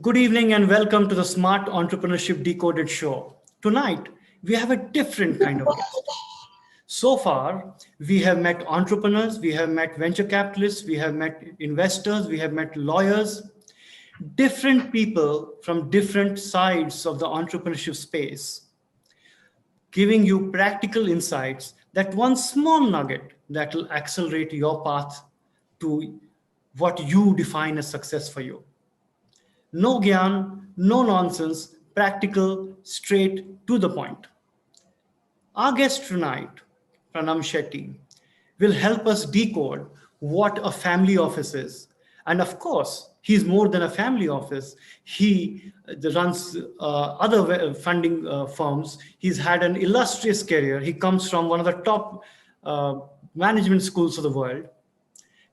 Good evening and welcome to the Smart Entrepreneurship Decoded show. Tonight, we have a different kind of guest. So far, we have met entrepreneurs, we have met venture capitalists, we have met investors, we have met lawyers, different people from different sides of the entrepreneurship space, giving you practical insights, that one small nugget that will accelerate your path to what you define as success for you. No gyan, no nonsense, practical, straight to the point. Our guest tonight, Pranam Shetty, will help us decode what a family office is. And of course, he's more than a family office. He runs other funding firms. He's had an illustrious career. He comes from one of the top management schools of the world.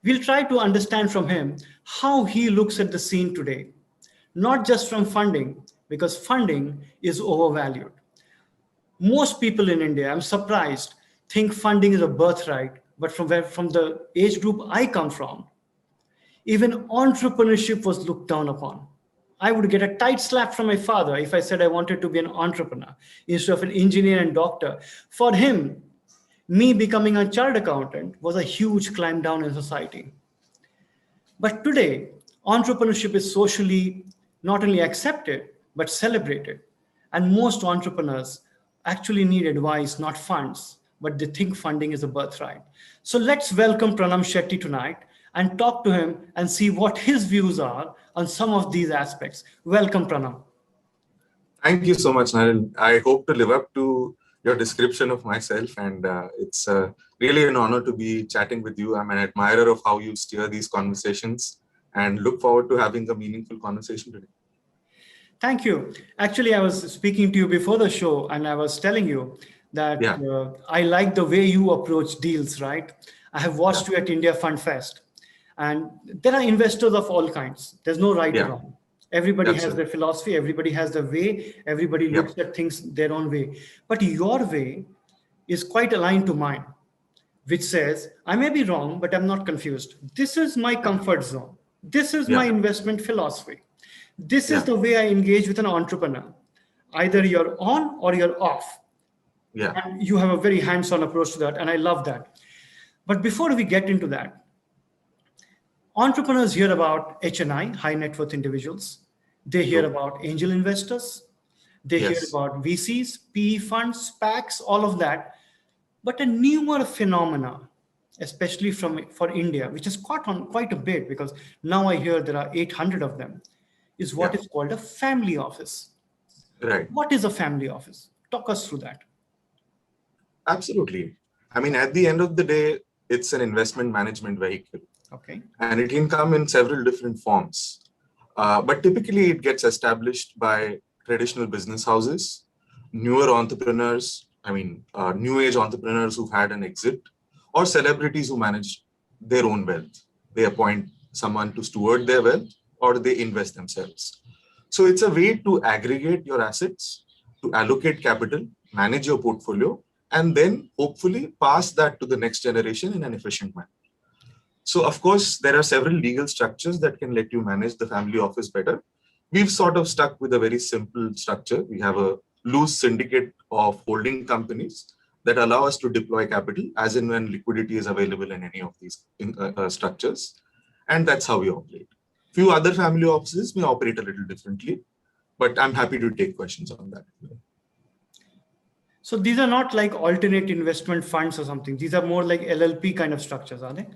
We'll try to understand from him how he looks at the scene today, not just from funding, because funding is overvalued. Most people in India, I'm surprised, think funding is a birthright, but from the age group I come from, even entrepreneurship was looked down upon. I would get a tight slap from my father if I said I wanted to be an entrepreneur instead of an engineer and doctor. For him, me becoming a chartered accountant was a huge climb down in society. But today, entrepreneurship is socially not only accepted, but celebrated. And most entrepreneurs actually need advice, not funds, but they think funding is a birthright. So let's welcome Pranam Shetty tonight and talk to him and see what his views are on some of these aspects. Welcome, Pranam. Thank you so much, Nalin. I hope to live up to your description of myself, and it's really an honor to be chatting with you. I'm an admirer of how you steer these conversations and look forward to having a meaningful conversation today. Thank you. Actually, I was speaking to you before the show and I was telling you that I like the way you approach deals, right? I have watched you at India Fund Fest, and there are investors of all kinds. There's no right or wrong. Everybody has their philosophy, everybody has their way, everybody looks at things their own way. But your way is quite aligned to mine, which says, I may be wrong, but I'm not confused. This is my comfort zone. This is my investment philosophy. This is the way I engage with an entrepreneur. Either you're on or you're off. And you have a very hands-on approach to that, and I love that. But before we get into that, entrepreneurs hear about HNI, high net worth individuals. They hear about angel investors. They hear about VCs, PE funds, SPACs, all of that. But a newer phenomena, especially for India, which has caught on quite a bit, because now I hear there are 800 of them, is what is called a family office. Right. What is a family office? Talk us through that. Absolutely. I mean, at the end of the day, it's an investment management vehicle. Okay. And it can come in several different forms. But typically it gets established by traditional business houses, newer entrepreneurs, new age entrepreneurs who've had an exit, or celebrities who manage their own wealth. They appoint someone to steward their wealth, or they invest themselves. So it's a way to aggregate your assets, to allocate capital, manage your portfolio, and then hopefully pass that to the next generation in an efficient manner. So of course, there are several legal structures that can let you manage the family office better. We've sort of stuck with a very simple structure. We have a loose syndicate of holding companies that allow us to deploy capital as and when liquidity is available in any of these structures. And that's how we operate. Few other family offices may operate a little differently, but I'm happy to take questions on that. So these are not like alternate investment funds or something. These are more like LLP kind of structures, are they?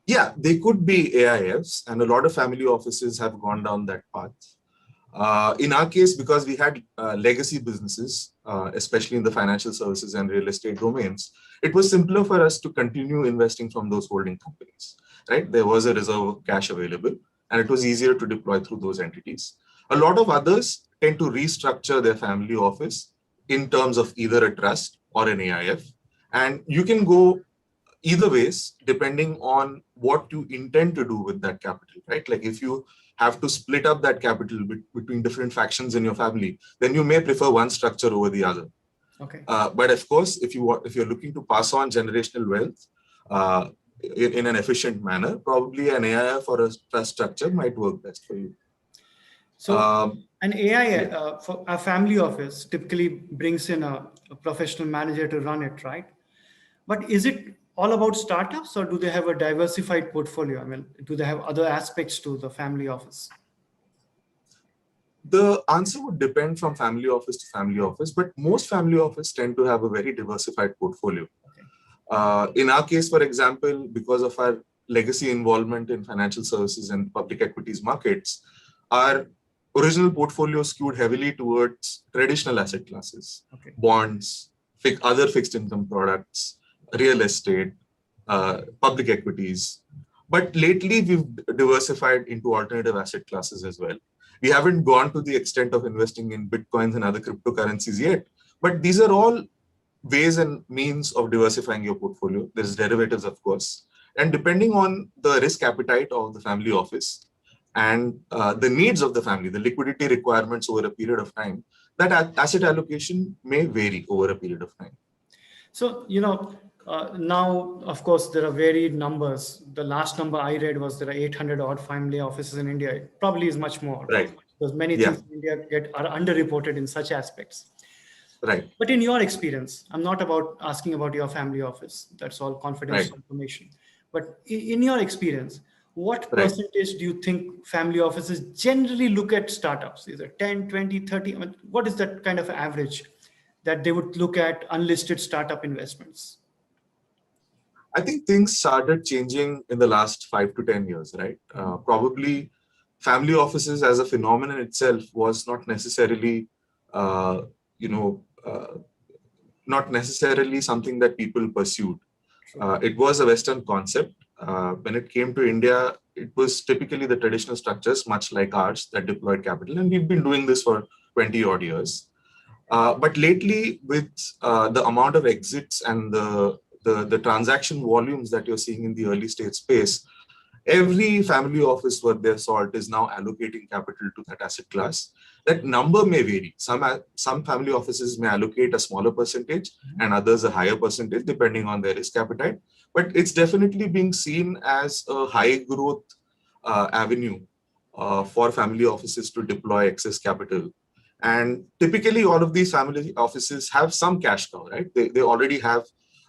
Yeah, they could be AIFs, and a lot of family offices have gone down that path. In our case, because we had legacy businesses, especially in the financial services and real estate domains, it was simpler for us to continue investing from those holding companies, right? There was a reserve of cash available, and it was easier to deploy through those entities. A lot of others tend to restructure their family office in terms of either a trust or an AIF. And you can go either ways, depending on what you intend to do with that capital, right? Like if you have to split up that capital between different factions in your family, then you may prefer one structure over the other. Okay. But of course, if you're looking to pass on generational wealth, in an efficient manner, probably an AIF or a trust structure might work best for you. So an AI yeah. for a family office typically brings in a professional manager to run it, right? But is it all about startups, or do they have a diversified portfolio? I mean, do they have other aspects to the family office? The answer would depend from family office to family office, but most family office tend to have a very diversified portfolio. In our case, for example, because of our legacy involvement in financial services and public equities markets, our original portfolio skewed heavily towards traditional asset classes, bonds, other fixed income products, real estate, public equities. But lately, we've diversified into alternative asset classes as well. We haven't gone to the extent of investing in Bitcoins and other cryptocurrencies yet, but these are all ways and means of diversifying your portfolio. There's derivatives, of course. And depending on the risk appetite of the family office and the needs of the family, the liquidity requirements over a period of time, that asset allocation may vary over a period of time. So, now, of course, there are varied numbers. The last number I read was there are 800 odd family offices in India. It probably is much more. Right. Because many things in India are underreported in such aspects. Right. But in your experience, I'm not asking about your family office. That's all confidential information. But in your experience, what percentage do you think family offices generally look at startups? Is it 10, 20, 30? I mean, what is that kind of average that they would look at unlisted startup investments? I think things started changing in the last 5 to 10 years, right? Probably family offices as a phenomenon itself was not necessarily, not necessarily something that people pursued. It was a Western concept. When it came to India, it was typically the traditional structures, much like ours, that deployed capital. And we've been doing this for 20 odd years. But lately, with the amount of exits and the transaction volumes that you're seeing in the early stage space, every family office worth their salt is now allocating capital to that asset class. That number may vary. Some family offices may allocate a smaller percentage and others a higher percentage, depending on their risk appetite. But it's definitely being seen as a high growth avenue for family offices to deploy excess capital. And typically, all of these family offices have some cash cow, right? They already have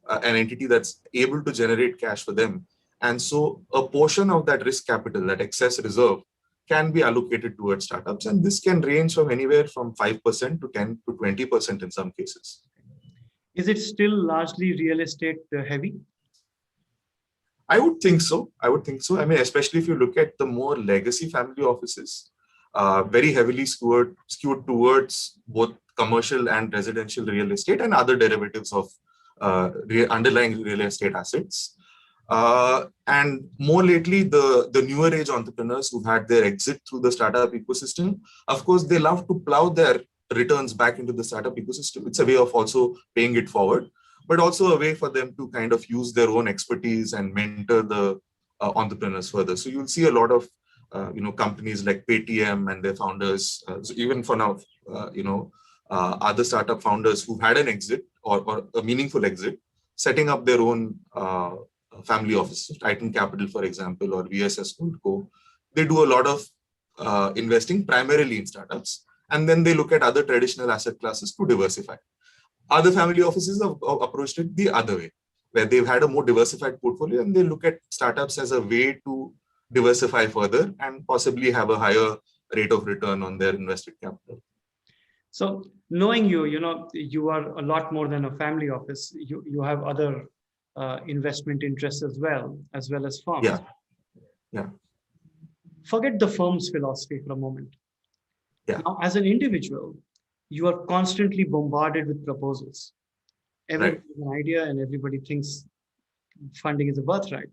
an entity that's able to generate cash for them. And so a portion of that risk capital, that excess reserve, can be allocated towards startups. And this can range from anywhere from 5% to 10 to 20% in some cases. Is it still largely real estate heavy? I would think so. I mean, especially if you look at the more legacy family offices, very heavily skewed towards both commercial and residential real estate and other derivatives of underlying real estate assets. And more lately, the newer age entrepreneurs who've had their exit through the startup ecosystem, of course, they love to plow their returns back into the startup ecosystem. It's a way of also paying it forward, but also a way for them to kind of use their own expertise and mentor the entrepreneurs further. So you'll see a lot of companies like Paytm and their founders, so even for now, other startup founders who've had an exit or a meaningful exit, setting up their own family office, Titan Capital, for example, or VSS Holdco. They do a lot of investing primarily in startups, and then they look at other traditional asset classes to diversify. Other family offices have approached it the other way, where they've had a more diversified portfolio and they look at startups as a way to diversify further and possibly have a higher rate of return on their invested capital. So knowing you, you are a lot more than a family office. You have other investment interests as well as firms. Yeah. Forget the firm's philosophy for a moment. Yeah. Now, as an individual, you are constantly bombarded with proposals. Everybody has an idea and everybody thinks funding is a birthright.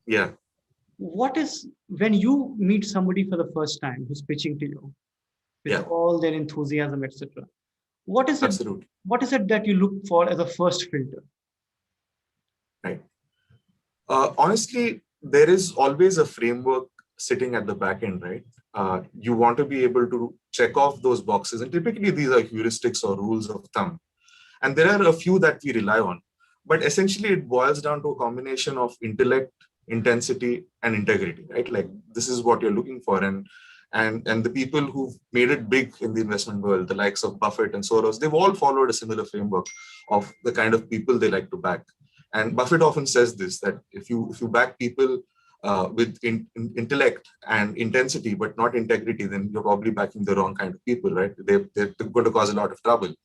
Yeah. What is, when you meet somebody for the first time who's pitching to you with all their enthusiasm, etc., what is it? Absolutely. What is it that you look for as a first filter? Right. Honestly, there is always a framework sitting at the back end, right? You want to be able to check off those boxes. And typically these are heuristics or rules of thumb. And there are a few that we rely on. But essentially it boils down to a combination of intellect, intensity, and integrity, right? Like this is what you're looking for. And the people who've made it big in the investment world, the likes of Buffett and Soros, they've all followed a similar framework of the kind of people they like to back. And Buffett often says this, that if you back people with intellect and intensity, but not integrity, then you're probably backing the wrong kind of people, right? They're going to cause a lot of trouble.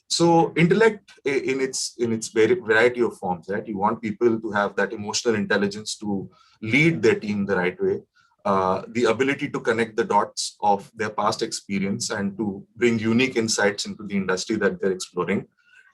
So intellect in its variety of forms, right? You want people to have that emotional intelligence to lead their team the right way, the ability to connect the dots of their past experience and to bring unique insights into the industry that they're exploring,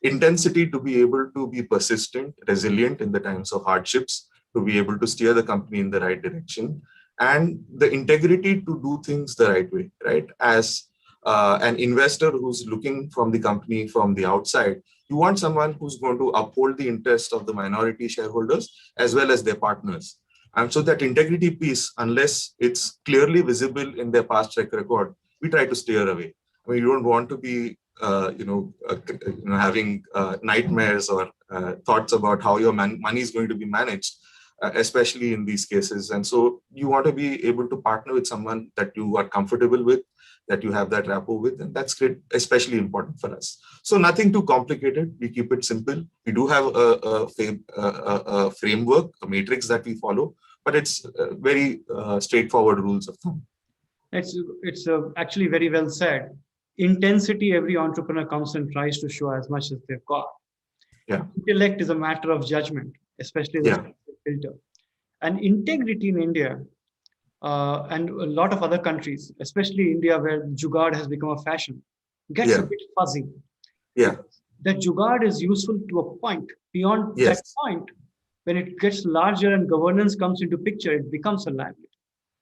intensity to be able to be persistent, resilient in the times of hardships, to be able to steer the company in the right direction, and the integrity to do things the right way, right? As an investor who's looking from the company from the outside, you want someone who's going to uphold the interests of the minority shareholders as well as their partners. And so that integrity piece, unless it's clearly visible in their past track record, we try to steer away. I mean, you don't want to be, having nightmares or thoughts about how your money is going to be managed, especially in these cases. And so you want to be able to partner with someone that you are comfortable with, that you have that rapport with, and that's great, especially important for us. So nothing too complicated. We keep it simple. We do have a framework, a matrix that we follow, but it's very straightforward rules of thumb. It's actually very well said. Intensity, every entrepreneur comes and tries to show as much as they've got. Yeah. Intellect is a matter of judgment, especially the filter. And integrity in India and a lot of other countries, especially India, where jugaad has become a fashion, gets a bit fuzzy. Yeah. That jugaad is useful to a point. Beyond that point, when it gets larger and governance comes into picture, it becomes a liability.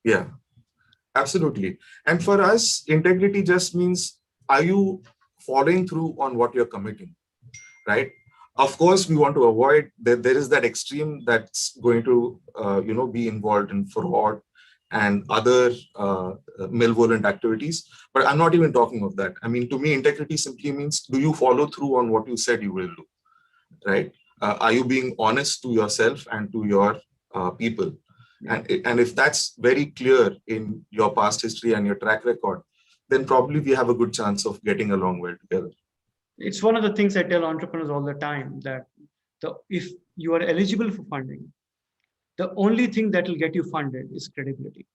Yeah, absolutely. And for us, integrity just means, are you following through on what you're committing, right? Of course, we want to avoid that there is that extreme that's going to, be involved in fraud and other malevolent activities. But I'm not even talking of that. I mean, to me, integrity simply means, do you follow through on what you said you will do, right? Are you being honest to yourself and to your people? And if that's very clear in your past history and your track record, then probably we have a good chance of getting along well together. It's one of the things I tell entrepreneurs all the time, that if you are eligible for funding, the only thing that will get you funded is credibility.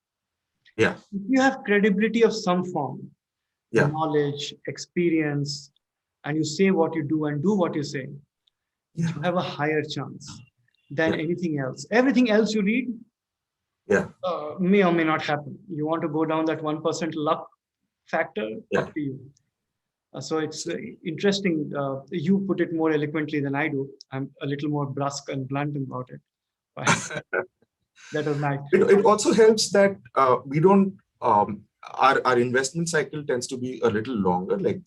Yeah. If you have credibility of some form, knowledge, experience, and you say what you do and do what you say, you have a higher chance than anything else. Everything else you read may or may not happen. You want to go down that 1% luck factor, up to you. So it's interesting. You put it more eloquently than I do. I'm a little more brusque and blunt about it. That was nice. It also helps that we don't, our investment cycle tends to be a little longer, like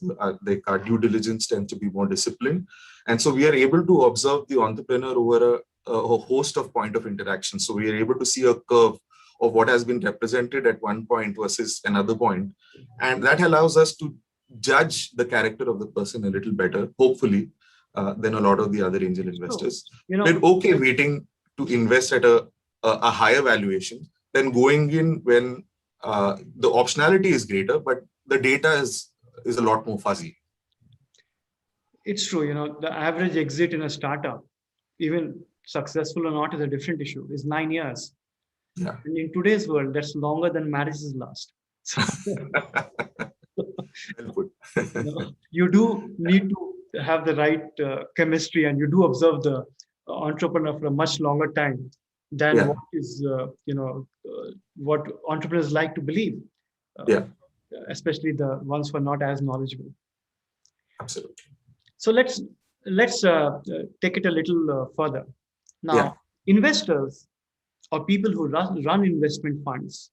our due diligence tends to be more disciplined. And so we are able to observe the entrepreneur over a host of point of interaction. So we are able to see a curve of what has been represented at one point versus another point. And that allows us to judge the character of the person a little better, hopefully, than a lot of the other angel investors. We're okay waiting to invest at a higher valuation than going in when the optionality is greater, but the data is a lot more fuzzy. It's true. The average exit in a startup, even successful or not, is a different issue. Is 9 years. Yeah. And in today's world, that's longer than marriages last. You do need to have the right chemistry, and you do observe the entrepreneur for a much longer time than what is, what entrepreneurs like to believe. Especially the ones who are not as knowledgeable. Absolutely. So let's take it a little further. Now, investors or people who run investment funds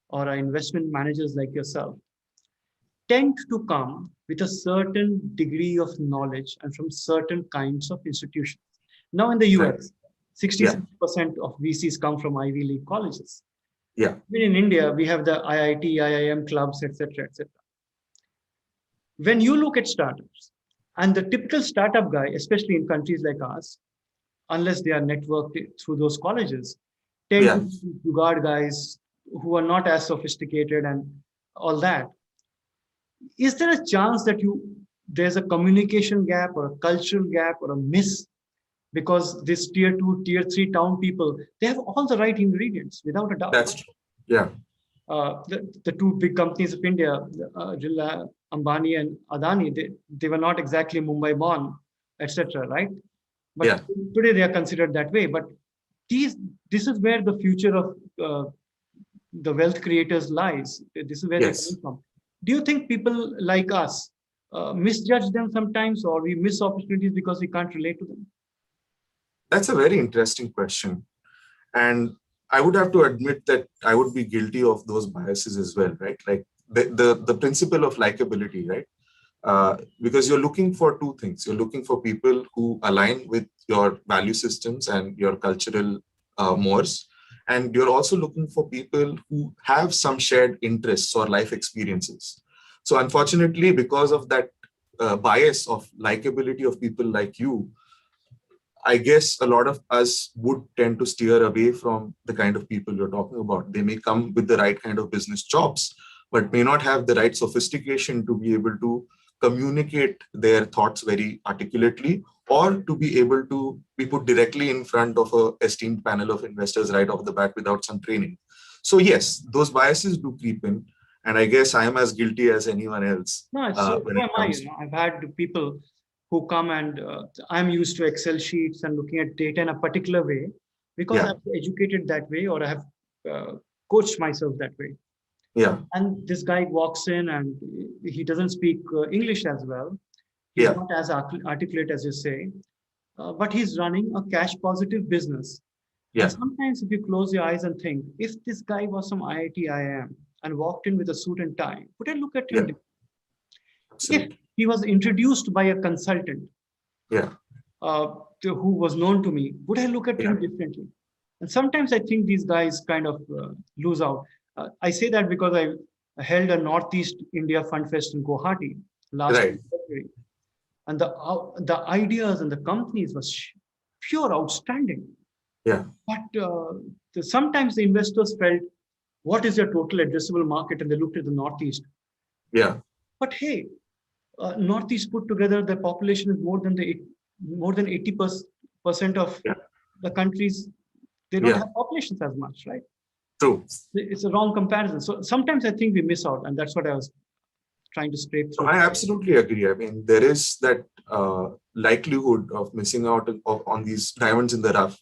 or are investment managers like yourself tend to come with a certain degree of knowledge and from certain kinds of institutions. Now in the US, 60% of VCs come from Ivy League colleges. Yeah. Even in India, we have the IIT, IIM clubs, etc., etc. When you look at startups, And the typical startup guy, especially in countries like ours, unless they are networked through those colleges, tend to Yeah, be jugaad guys who are not as sophisticated and all that. Is there a chance that there's a communication gap or a cultural gap or a miss because this tier two, tier three town people, they have all the right ingredients without a doubt. that's true. Yeah, The two big companies of India, Ambani and Adani, they were not exactly Mumbai born, etc. Right? But yeah, today they are considered that way. But this is where the future of the wealth creators lies. This is where they're yes. coming from. Do you think people like us misjudge them sometimes, or we miss opportunities because we can't relate to them? That's a very interesting question. And I would have to admit that I would be guilty of those biases as well, right? Like the principle of likability, right? Because you're looking for two things. You're looking for people who align with your value systems and your cultural mores. And you're also looking for people who have some shared interests or life experiences. So unfortunately, because of that bias of likability of people like you, I guess a lot of us would tend to steer away from the kind of people you're talking about. They may come with the right kind of business jobs, but may not have the right sophistication to be able to communicate their thoughts very articulately, or to be able to be put directly in front of a esteemed panel of investors right off the bat without some training. So yes, those biases do creep in. And I guess I am as guilty as anyone else No, so when am it I. comes. I've had people who come and I'm used to Excel sheets and looking at data in a particular way because Yeah, I've educated that way or I have coached myself that way. yeah, And this guy walks in and he doesn't speak English as well. He's yeah, not as articulate as you say, but he's running a cash positive business. And yeah, sometimes if you close your eyes and think, if this guy was from IIT IIM and walked in with a suit and tie, would I look at him? yeah, If absolutely. he was introduced by a consultant Yeah, who was known to me, would I look at yeah, him differently? And sometimes I think these guys kind of lose out. I say that because I held a Northeast India Fund Fest in Guwahati last right. February, and the ideas and the companies was pure outstanding. Yeah, But sometimes the investors felt, what is your total addressable market? And they looked at the Northeast. yeah, But hey, Northeast put together, the population is more than 80% of yeah, the countries. They don't yeah. have populations as much, right? True. It's a wrong comparison. So sometimes I think we miss out, and that's what I was trying to scrape So through. I absolutely agree. I mean, there is that likelihood of missing out on these diamonds in the rough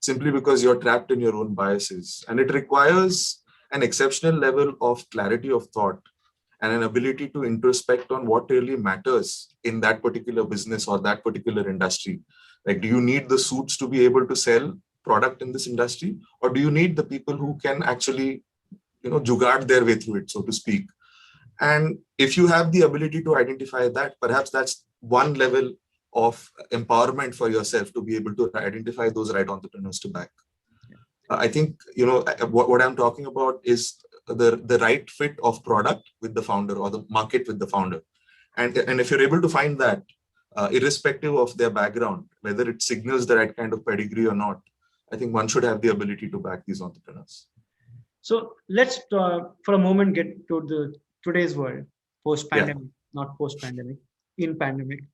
simply because you're trapped in your own biases. And it requires an exceptional level of clarity of thought and an ability to introspect on what really matters in that particular business or that particular industry. Like, do you need the suits to be able to sell product in this industry, or do you need the people who can actually, jugaad their way through it, so to speak? And if you have the ability to identify that, perhaps that's one level of empowerment for yourself to be able to identify those right entrepreneurs to back. I think, what I'm talking about is the right fit of product with the founder or the market with the founder. And if you're able to find that, irrespective of their background, whether it signals the right kind of pedigree or not, I think one should have the ability to back these entrepreneurs. So let's, for a moment, get to today's world, post-pandemic, not post-pandemic, in pandemic,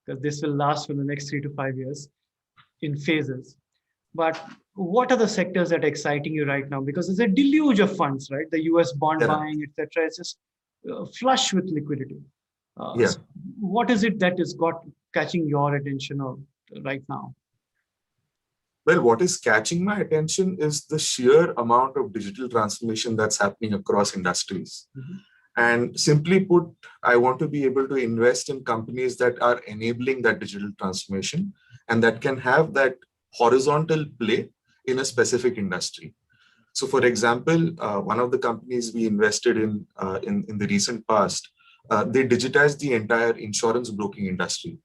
because this will last for the next 3 to 5 years in phases. But what are the sectors that are exciting you right now? Because there's a deluge of funds, right? The US bond buying, etc. It's just flush with liquidity. So what is it that is catching your attention right now? Well, what is catching my attention is the sheer amount of digital transformation that's happening across industries. Mm-hmm. And simply put, I want to be able to invest in companies that are enabling that digital transformation and that can have that horizontal play in a specific industry. So, for example, one of the companies we invested in the recent past, they digitized the entire insurance broking industry.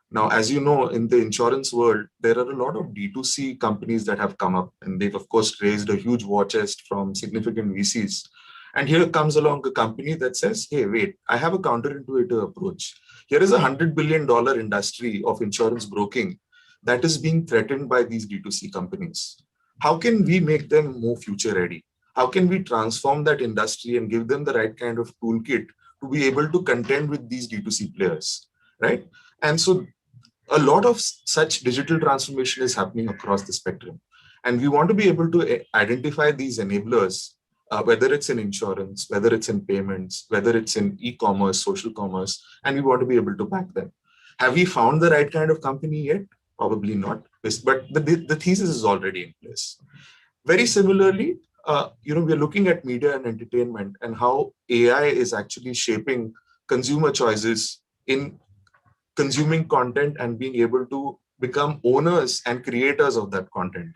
Now, as you know, in the insurance world, there are a lot of D2C companies that have come up, and they've, of course, raised a huge war chest from significant VCs. And here comes along a company that says, hey, wait, I have a counterintuitive approach. Here is $100 billion industry of insurance broking that is being threatened by these D2C companies. How can we make them more future ready? How can we transform that industry and give them the right kind of toolkit to be able to contend with these D2C players, right? And so a lot of such digital transformation is happening across the spectrum. And we want to be able to identify these enablers, whether it's in insurance, whether it's in payments, whether it's in e-commerce, social commerce, and we want to be able to back them. Have we found the right kind of company yet? Probably not, but the thesis is already in place. Very similarly, we are looking at media and entertainment and how AI is actually shaping consumer choices in consuming content and being able to become owners and creators of that content.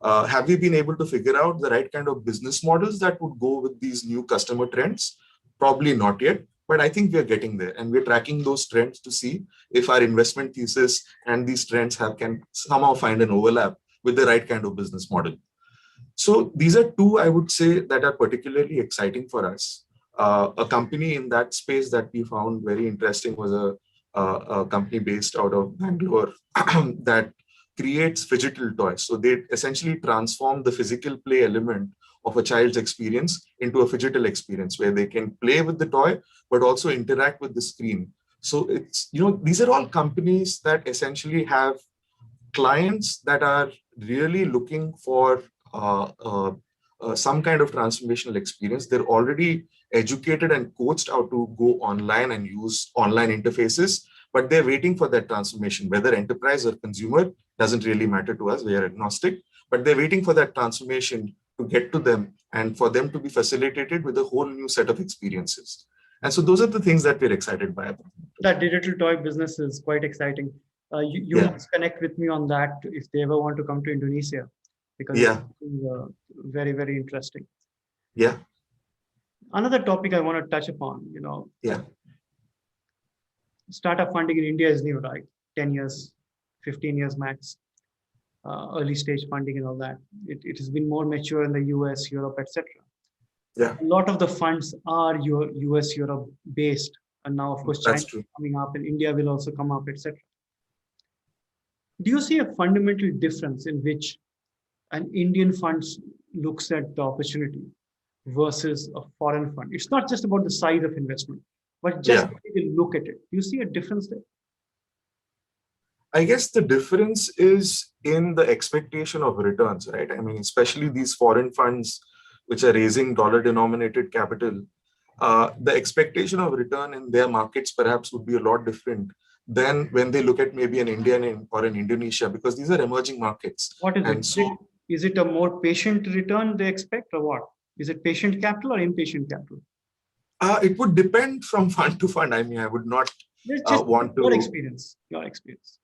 Have we been able to figure out the right kind of business models that would go with these new customer trends? Probably not yet, but I think we're getting there and we're tracking those trends to see if our investment thesis and these trends can somehow find an overlap with the right kind of business model. So these are two, I would say, that are particularly exciting for us. A company in that space that we found very interesting was a company based out of Bangalore that creates phygital toys. So they essentially transform the physical play element of a child's experience into a phygital experience where they can play with the toy, but also interact with the screen. So it's, these are all companies that essentially have clients that are really looking for some kind of transformational experience. They're already educated and coached how to go online and use online interfaces, but they're waiting for that transformation. Whether enterprise or consumer doesn't really matter to us. We are agnostic, but they're waiting for that transformation to get to them and for them to be facilitated with a whole new set of experiences. And so those are the things that we're excited by. That digital toy business is quite exciting. You must connect with me on that if they ever want to come to Indonesia, because it's very, very interesting. Yeah. Another topic I want to touch upon, startup funding in India is new, right? 10 years, 15 years max, early stage funding and all that. It has been more mature in the US, Europe, etc. Yeah. A lot of the funds are US, Europe based. And now, of course, China is coming up and India will also come up, etc. Do you see a fundamental difference in which an Indian fund looks at the opportunity versus a foreign fund? It's not just about the size of investment, but just look at it. Do you see a difference there? I guess the difference is in the expectation of returns, right? I mean, especially these foreign funds which are raising dollar-denominated capital, the expectation of return in their markets perhaps would be a lot different than when they look at maybe an Indian or an Indonesia, because these are emerging markets. What is it? So, is it a more patient return they expect or what? Is it patient capital or impatient capital? It would depend from fund to fund. I mean, I would not want to... Your experience.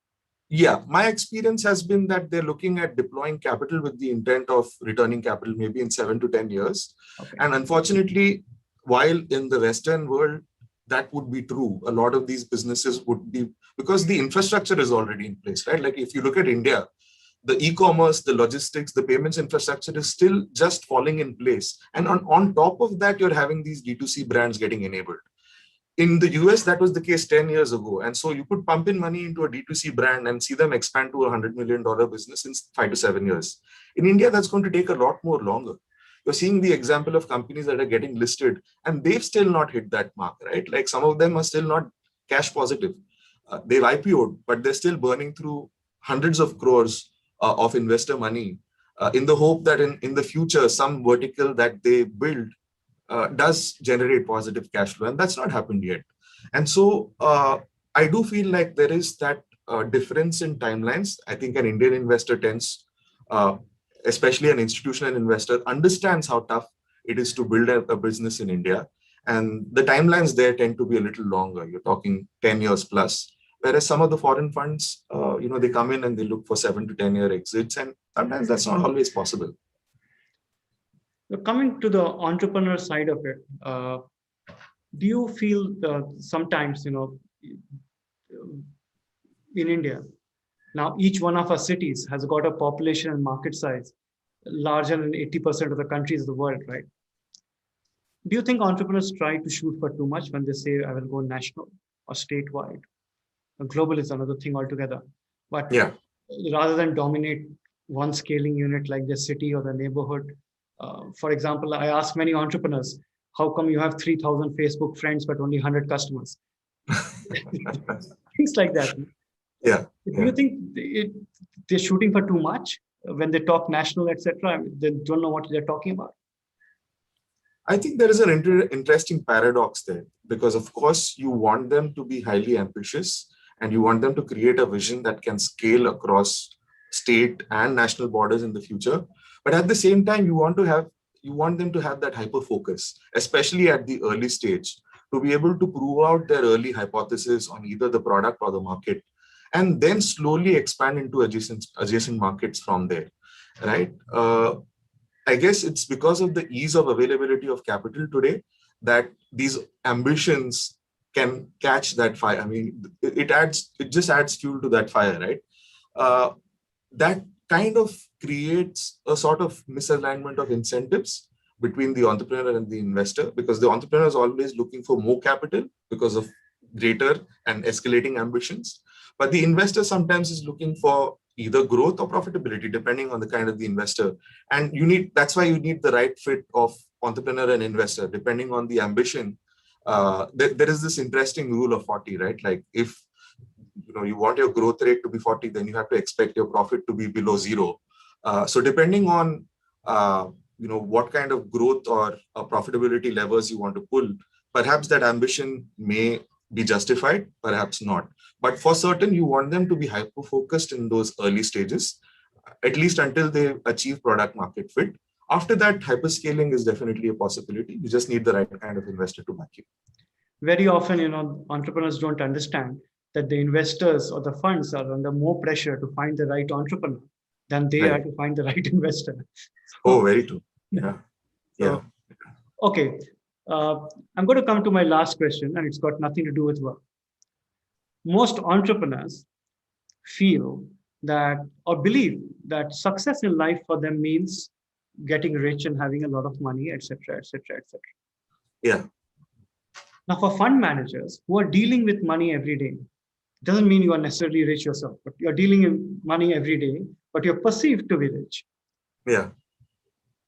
Yeah, my experience has been that they're looking at deploying capital with the intent of returning capital maybe in 7 to 10 years. Okay. And unfortunately, while in the Western world, that would be true. A lot of these businesses would be, because the infrastructure is already in place, right? Like if you look at India, the e-commerce, the logistics, the payments infrastructure is still just falling in place. And on top of that, you're having these D2C brands getting enabled. In the US, that was the case 10 years ago. And so you could pump in money into a D2C brand and see them expand to a $100 million business in 5 to 7 years. In India, that's going to take a lot more longer. You're seeing the example of companies that are getting listed and they've still not hit that mark, right? Like some of them are still not cash positive. They've IPO'd, but they're still burning through hundreds of crores of investor money in the hope that in the future, some vertical that they build does generate positive cash flow. And that's not happened yet. And so I do feel like there is that difference in timelines. I think an Indian investor tends, especially an institutional investor, understands how tough it is to build a business in India. And the timelines there tend to be a little longer. You're talking 10 years plus. Whereas some of the foreign funds, they come in and they look for 7 to 10 year exits. And sometimes that's not always possible. Coming to the entrepreneur side of it, do you feel sometimes, in India, now each one of our cities has got a population and market size larger than 80% of the countries of the world, right? Do you think entrepreneurs try to shoot for too much when they say, I will go national or statewide? Global is another thing altogether. But Yeah. rather than dominate one scaling unit like the city or the neighborhood, for example, I ask many entrepreneurs, how come you have 3,000 Facebook friends but only 100 customers? Things like that. Yeah. Do you think they're shooting for too much when they talk national, etc.? They don't know what they're talking about. I think there is an interesting paradox there, because of course you want them to be highly ambitious and you want them to create a vision that can scale across state and national borders in the future. But at the same time, you want them to have that hyper focus, especially at the early stage, to be able to prove out their early hypothesis on either the product or the market, and then slowly expand into adjacent markets from there, right? I guess it's because of the ease of availability of capital today that these ambitions can catch that fire. I mean, it just adds fuel to that fire, right? That kind of creates a sort of misalignment of incentives between the entrepreneur and the investor, because the entrepreneur is always looking for more capital because of greater and escalating ambitions. But the investor sometimes is looking for either growth or profitability, depending on the kind of the investor. And that's why you need the right fit of entrepreneur and investor, depending on the ambition. There is this interesting rule of 40, right? Like if you want your growth rate to be 40, then you have to expect your profit to be below 0. So depending on what kind of growth or profitability levers you want to pull, perhaps that ambition may be justified, perhaps not. But for certain, you want them to be hyper-focused in those early stages, at least until they achieve product market fit. After that, hyperscaling is definitely a possibility. You just need the right kind of investor to back you. Very often, entrepreneurs don't understand that the investors or the funds are under more pressure to find the right entrepreneur than they are to find the right investor. Oh, very true. Yeah. So, okay. I'm going to come to my last question, and it's got nothing to do with work. Most entrepreneurs feel that or believe that success in life for them means getting rich and having a lot of money, etc., etc., etc. Yeah. Now, for fund managers who are dealing with money every day, doesn't mean you are necessarily rich yourself, but you're dealing in money every day, but you're perceived to be rich. Yeah.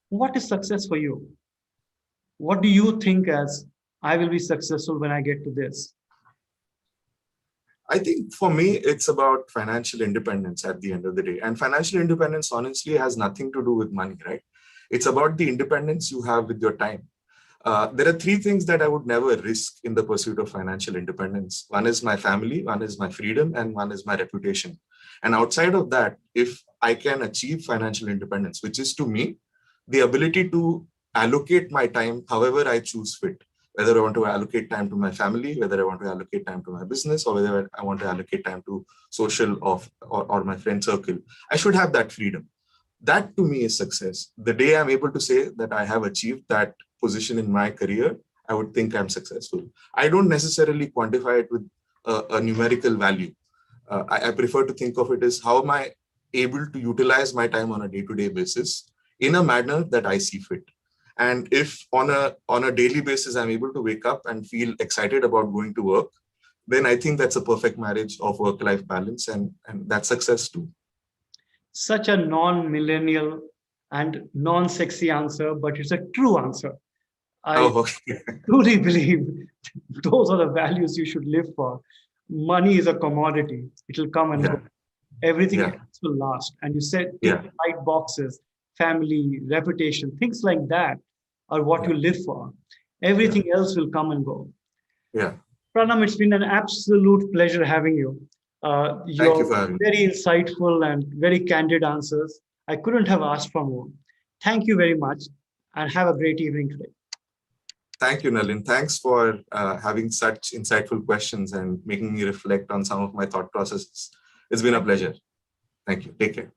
What is success for you? What do you think as I will be successful when I get to this? I think for me, it's about financial independence at the end of the day. And financial independence, honestly, has nothing to do with money, right? It's about the independence you have with your time. There are 3 things that I would never risk in the pursuit of financial independence. One is my family, one is my freedom, and one is my reputation. And outside of that, if I can achieve financial independence, which is to me, the ability to allocate my time however I choose fit, whether I want to allocate time to my family, whether I want to allocate time to my business, or whether I want to allocate time to social or my friend circle, I should have that freedom. That to me is success. The day I'm able to say that I have achieved that position in my career, I would think I'm successful. I don't necessarily quantify it with a numerical value. I prefer to think of it as how am I able to utilize my time on a day-to-day basis in a manner that I see fit. And if on a daily basis, I'm able to wake up and feel excited about going to work, then I think that's a perfect marriage of work-life balance, and that's success too. Such a non-millennial and non-sexy answer, but it's a true answer. I truly believe those are the values you should live for. Money is a commodity. It will come and go. Everything else will last. And you said tick the right boxes, family, reputation, things like that are what you live for. Everything else will come and go. Yeah. Pranam, it's been an absolute pleasure having you. Thank you for having me. Very insightful and very candid answers. I couldn't have asked for more. Thank you very much and have a great evening today. Thank you, Nalin. Thanks for having such insightful questions and making me reflect on some of my thought processes. It's been a pleasure. Thank you. Take care.